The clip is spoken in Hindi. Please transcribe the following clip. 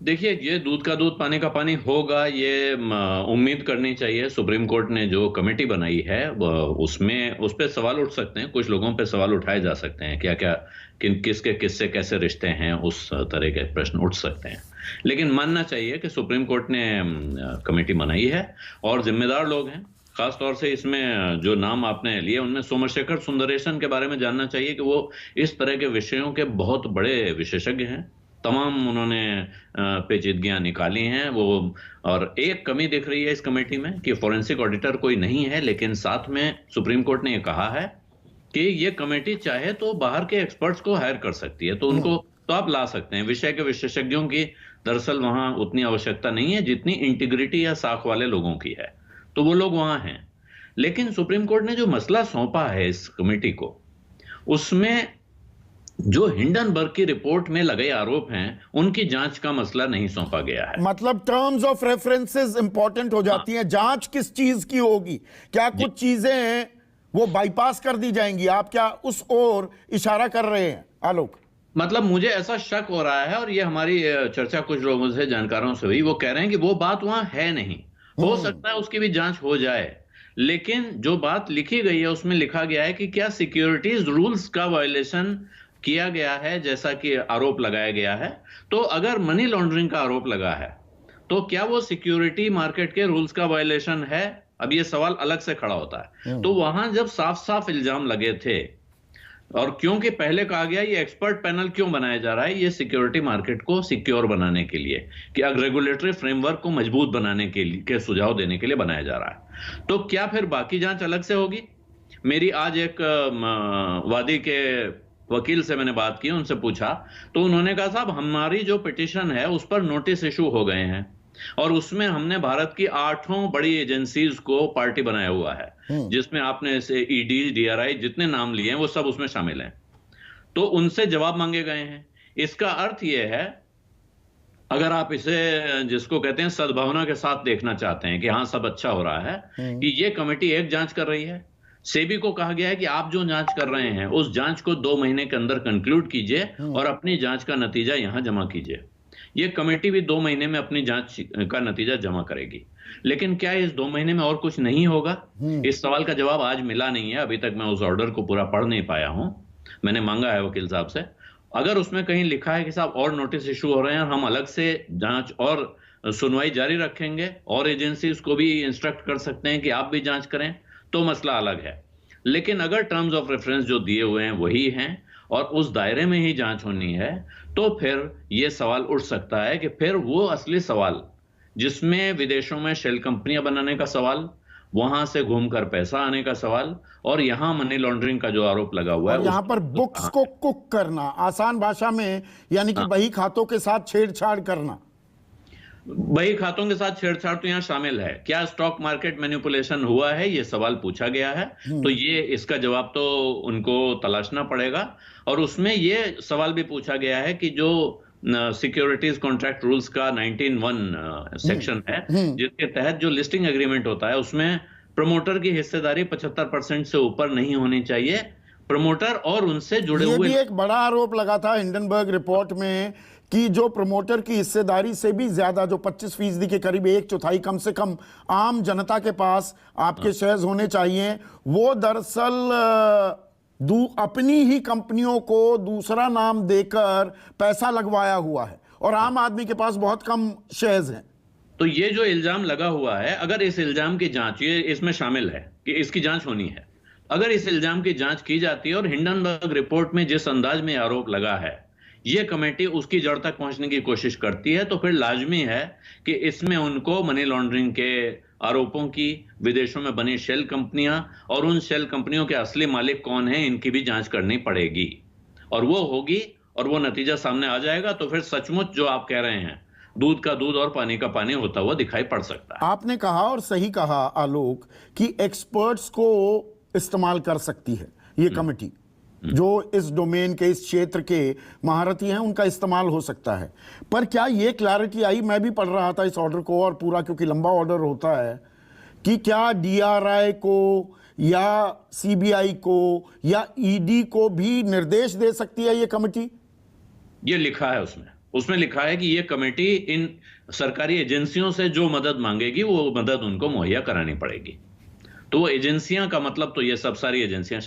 देखिए, ये दूध का दूध पानी का पानी होगा, ये उम्मीद करनी चाहिए। सुप्रीम कोर्ट ने जो कमेटी बनाई है उसमें उस पे सवाल उठ सकते हैं, कुछ लोगों पे सवाल उठाए जा सकते हैं, क्या क्या किसके किससे कैसे रिश्ते हैं, उस तरह के प्रश्न उठ सकते हैं। लेकिन मानना चाहिए कि सुप्रीम कोर्ट ने कमेटी बनाई है और जिम्मेदार लोग हैं। खास तौर से इसमें जो नाम आपने लिए उनमें सोमशेखर सुंदरेशन के बारे में जानना चाहिए कि वो इस तरह के विषयों के बहुत बड़े विशेषज्ञ हैं। तमाम उन्होंने पेचीदगियां निकाली हैं वो। और एक कमी दिख रही है इस कमेटी में कि फोरेंसिक ऑडिटर कोई नहीं है, लेकिन साथ में सुप्रीम कोर्ट ने ये कहा है कि ये कमेटी चाहे तो बाहर के एक्सपर्ट्स को हायर कर सकती है, तो उनको तो आप ला सकते हैं। विषय के विशेषज्ञों की दरअसल वहां उतनी आवश्यकता नहीं है जितनी इंटीग्रिटी या साख वाले लोगों की है, तो वो लोग वहां हैं। लेकिन सुप्रीम कोर्ट ने जो मसला सौंपा है इस कमेटी को, उसमें जो हिंडनबर्ग की रिपोर्ट में लगे आरोप हैं उनकी जांच का मसला नहीं सौंपा गया है। मतलब टर्म्स ऑफ रेफरेंसेस इंपॉर्टेंट हो जाती हैं। जांच किस चीज की होगी? क्या कुछ चीजें हैं वो बाईपास कर दी जाएंगी? आप क्या उस ओर इशारा कर रहे हैं आलोक? मतलब मुझे ऐसा शक हो रहा है, और ये हमारी चर्चा कुछ लोगों से, जानकारों से हुई, वो कह रहे हैं कि वो बात वहां है नहीं। हो सकता है उसकी भी जांच हो जाए, लेकिन जो बात लिखी गई है उसमें लिखा गया है कि क्या सिक्योरिटीज रूल्स का वायलेशन किया गया है, जैसा कि आरोप लगाया गया है। तो अगर मनी लॉन्ड्रिंग का आरोप लगा है तो क्या वो सिक्योरिटी मार्केट के रूल्स का वायलेशन है? अब ये सवाल अलग से खड़ा होता है। तो वहां जब साफ साफ इल्जाम लगे थे, और क्योंकि पहले कहा गया ये एक्सपर्ट पैनल क्यों बनाया जा रहा है, ये सिक्योरिटी मार्केट को सिक्योर बनाने के लिए, कि रेगुलेटरी फ्रेमवर्क को मजबूत बनाने के लिए, के सुझाव देने के लिए बनाया जा रहा है। तो क्या फिर बाकी जांच अलग से होगी? मेरी आज एक वादी के वकील से मैंने बात की, उनसे पूछा तो उन्होंने कहा साहब हमारी जो पिटीशन है उस पर नोटिस इशू हो गए हैं, और उसमें हमने भारत की 8 बड़ी एजेंसीज को पार्टी बनाया हुआ है, जिसमें आपने इसे ईडी, डीआरआई जितने नाम लिए हैं वो सब उसमें शामिल हैं। तो उनसे जवाब मांगे गए हैं। इसका अर्थ यह है, अगर आप इसे जिसको कहते हैं सद्भावना के साथ देखना चाहते हैं कि हाँ सब अच्छा हो रहा है, कि ये कमेटी एक जांच कर रही है। सेबी को कहा गया है कि आप जो जांच कर रहे हैं उस जांच को 2 महीने के अंदर कंक्लूड कीजिए और अपनी जांच का नतीजा यहां जमा कीजिए। ये कमेटी भी 2 महीने में अपनी जांच का नतीजा जमा करेगी। लेकिन क्या इस 2 महीने में और कुछ नहीं होगा? इस सवाल का जवाब आज मिला नहीं है। अभी तक मैं उस ऑर्डर को पूरा पढ़ नहीं पाया हूं, मैंने मांगा है वकील साहब से। अगर उसमें कहीं लिखा है कि साहब और नोटिस इशू हो रहे हैं, हम अलग से जांच और सुनवाई जारी रखेंगे और एजेंसीज को भी इंस्ट्रक्ट कर सकते हैं कि आप भी जांच करें, तो मसला अलग है। लेकिन अगर टर्म्स ऑफ रेफरेंस जो दिए हुए हैं वही हैं और उस दायरे में ही जांच होनी है, तो फिर यह सवाल उठ सकता है कि फिर वो असली सवाल जिसमें विदेशों में शेल कंपनियां बनाने का सवाल, वहां से घूमकर पैसा आने का सवाल, और यहां मनी लॉन्ड्रिंग का जो आरोप लगा हुआ है, यहां पर बुक्स को कुक करना, आसान भाषा में यानी कि बही खातों के साथ छेड़छाड़ करना। बही खातों के साथ छेड़छाड़ तो यहां शामिल है। क्या स्टॉक मार्केट मैनिपुलेशन हुआ है, यह सवाल पूछा गया है, तो ये इसका जवाब तो उनको तलाशना पड़ेगा। और उसमें यह सवाल भी पूछा गया है कि जो सिक्योरिटीज कॉन्ट्रैक्ट रूल्स का 19(1) सेक्शन है, जिसके तहत जो लिस्टिंग एग्रीमेंट होता है उसमें प्रमोटर की हिस्सेदारी 75% से ऊपर नहीं होनी चाहिए। प्रमोटर और उनसे जुड़े हुए, ये भी एक बड़ा आरोप लगा था हिंडनबर्ग रिपोर्ट में कि जो प्रमोटर की हिस्सेदारी से भी ज्यादा, जो 25% के करीब 1/4 कम से कम आम जनता के पास आपके शेयर्स होने चाहिए, वो दरअसल अपनी ही कंपनियों को दूसरा नाम देकर पैसा लगवाया हुआ है और आम आदमी के पास बहुत कम शेयर्स हैं। तो ये जो इल्जाम लगा हुआ है, अगर इस इल्जाम की जांच, ये इसमें शामिल है कि इसकी जांच होनी है, अगर इस इल्जाम की जांच की जाती है और हिंडनबर्ग रिपोर्ट में जिस अंदाज में आरोप लगा है ये कमेटी उसकी जड़ तक पहुंचने की कोशिश करती है, तो फिर लाजमी है कि इसमें उनको मनी लॉन्ड्रिंग के आरोपों की, विदेशों में बनी शेल कंपनियां और उन शेल कंपनियों के असली मालिक कौन हैं, इनकी भी जांच करनी पड़ेगी। और वो होगी और वो नतीजा सामने आ जाएगा, तो फिर सचमुच जो आप कह रहे हैं दूध का दूध और पानी का पानी होता हुआ दिखाई पड़ सकता है। आपने कहा और सही कहा आलोक कि एक्सपर्ट्स को इस्तेमाल कर सकती है ये कमेटी, जो इस डोमेन के, इस क्षेत्र के महारथी हैं, उनका इस्तेमाल हो सकता है। पर क्या ये क्लैरिटी आई, मैं भी पढ़ रहा था इस ऑर्डर को और पूरा, क्योंकि लंबा ऑर्डर होता है, कि क्या डीआरआई को या सीबीआई को या ईडी को भी निर्देश दे सकती है ये कमेटी? ये लिखा है उसमें, उसमें लिखा है कि ये कमेटी इन सरकारी एजेंसियों से जो मदद मांगेगी वो मदद उनको मुहैया करानी पड़ेगी। तो वो एजेंसियां का मतलब तो ये सब सारी एजेंसियां